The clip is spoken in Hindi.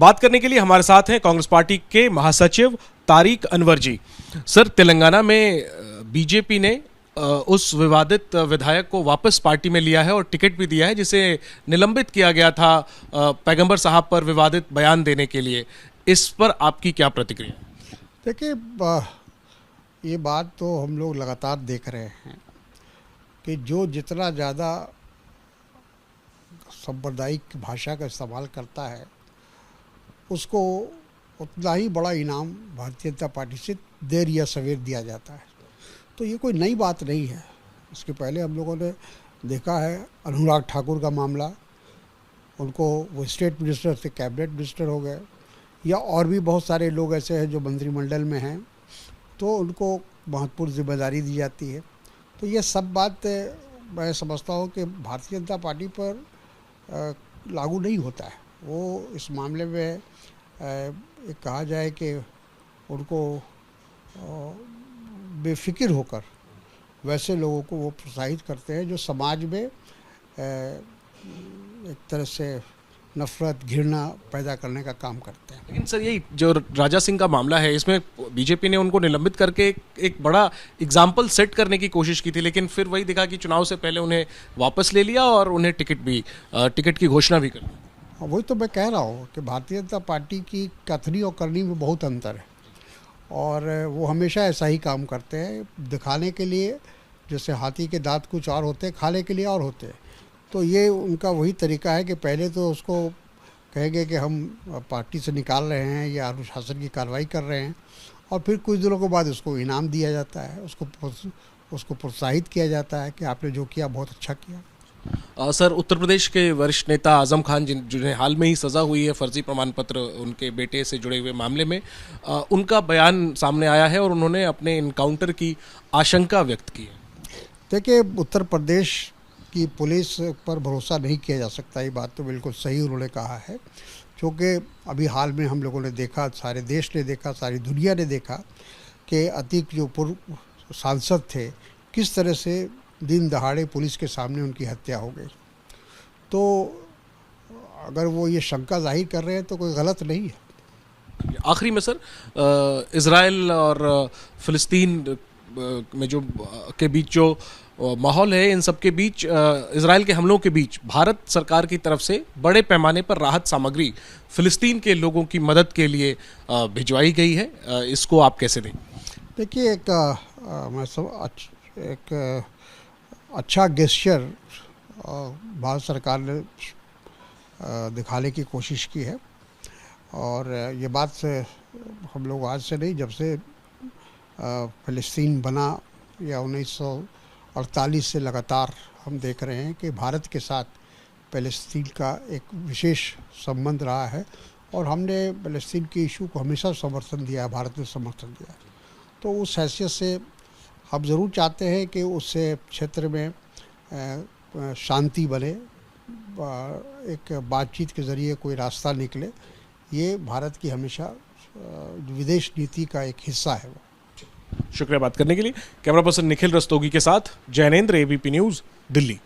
बात करने के लिए हमारे साथ हैं कांग्रेस पार्टी के महासचिव तारिक अनवर जी। सर, तेलंगाना में बीजेपी ने उस विवादित विधायक को वापस पार्टी में लिया है और टिकट भी दिया है, जिसे निलंबित किया गया था पैगंबर साहब पर विवादित बयान देने के लिए। इस पर आपकी क्या प्रतिक्रिया? देखिए, ये बात तो हम लोग लगातार देख रहे हैं कि जो जितना ज़्यादा सांप्रदायिक भाषा का इस्तेमाल करता है उसको उतना ही बड़ा इनाम भारतीय जनता पार्टी से देर या सवेर दिया जाता है। तो ये कोई नई बात नहीं है। इसके पहले हम लोगों ने देखा है अनुराग ठाकुर का मामला, उनको वो स्टेट मिनिस्टर से कैबिनेट मिनिस्टर हो गए, या और भी बहुत सारे लोग ऐसे हैं जो मंत्रिमंडल में हैं तो उनको महत्वपूर्ण जिम्मेदारी दी जाती है। तो ये सब बात मैं समझता हूँ कि भारतीय जनता पार्टी पर लागू नहीं होता है। वो इस मामले में कहा जाए कि उनको बेफिक्र होकर वैसे लोगों को वो प्रोत्साहित करते हैं जो समाज में एक तरह से नफरत घृणा पैदा करने का काम करते हैं। लेकिन सर, यही जो राजा सिंह का मामला है, इसमें बीजेपी ने उनको निलंबित करके एक बड़ा एग्जाम्पल सेट करने की कोशिश की थी, लेकिन फिर वही दिखा कि चुनाव से पहले उन्हें वापस ले लिया और उन्हें टिकट की घोषणा भी कर दी। वही तो मैं कह रहा हूँ कि भारतीय जनता पार्टी की कथनी और करनी में बहुत अंतर है, और वो हमेशा ऐसा ही काम करते हैं, दिखाने के लिए। जैसे हाथी के दांत कुछ और होते हैं, खाने के लिए और होते हैं। तो ये उनका वही तरीका है कि पहले तो उसको कहेंगे कि हम पार्टी से निकाल रहे हैं या अनुशासन की कार्रवाई कर रहे हैं, और फिर कुछ दिनों के बाद उसको इनाम दिया जाता है, उसको प्रोत्साहित किया जाता है कि आपने जो किया बहुत अच्छा किया। सर, उत्तर प्रदेश के वरिष्ठ नेता आजम खान, जिन्हें हाल में ही सज़ा हुई है फर्जी प्रमाण पत्र उनके बेटे से जुड़े हुए मामले में, उनका बयान सामने आया है और उन्होंने अपने इनकाउंटर की आशंका व्यक्त की है। देखिए, उत्तर प्रदेश की पुलिस पर भरोसा नहीं किया जा सकता, ये बात तो बिल्कुल सही उन्होंने कहा है। क्योंकि अभी हाल में हम लोगों ने देखा, सारे देश ने देखा, सारी दुनिया ने देखा कि अतीक जो पूर्व सांसद थे, किस तरह से दिन दहाड़े पुलिस के सामने उनकी हत्या हो गई। तो अगर वो ये शंका जाहिर कर रहे हैं तो कोई गलत नहीं है। आखिरी में सर, इजराइल और फिलिस्तीन में जो के बीच जो माहौल है, इन सब के बीच, इजराइल के हमलों के बीच भारत सरकार की तरफ से बड़े पैमाने पर राहत सामग्री फिलिस्तीन के लोगों की मदद के लिए भिजवाई गई है। इसको आप कैसे दें? देखिए, एक अच्छा गेस्चर भारत सरकार ने दिखाने की कोशिश की है, और ये बात से हम लोग आज से नहीं, जब से फ़लस्तीन बना या 1948 से लगातार हम देख रहे हैं कि भारत के साथ फ़लस्तीन का एक विशेष संबंध रहा है, और हमने फ़लस्तीन के इशू को हमेशा समर्थन दिया है, भारत ने समर्थन दिया। तो उस हैसियत से हम ज़रूर चाहते हैं कि उस क्षेत्र में शांति बने, एक बातचीत के ज़रिए कोई रास्ता निकले। ये भारत की हमेशा विदेश नीति का एक हिस्सा है। वो शुक्रिया बात करने के लिए। कैमरा पर्सन निखिल रस्तोगी के साथ जैनेंद्र, एबीपी न्यूज़, दिल्ली।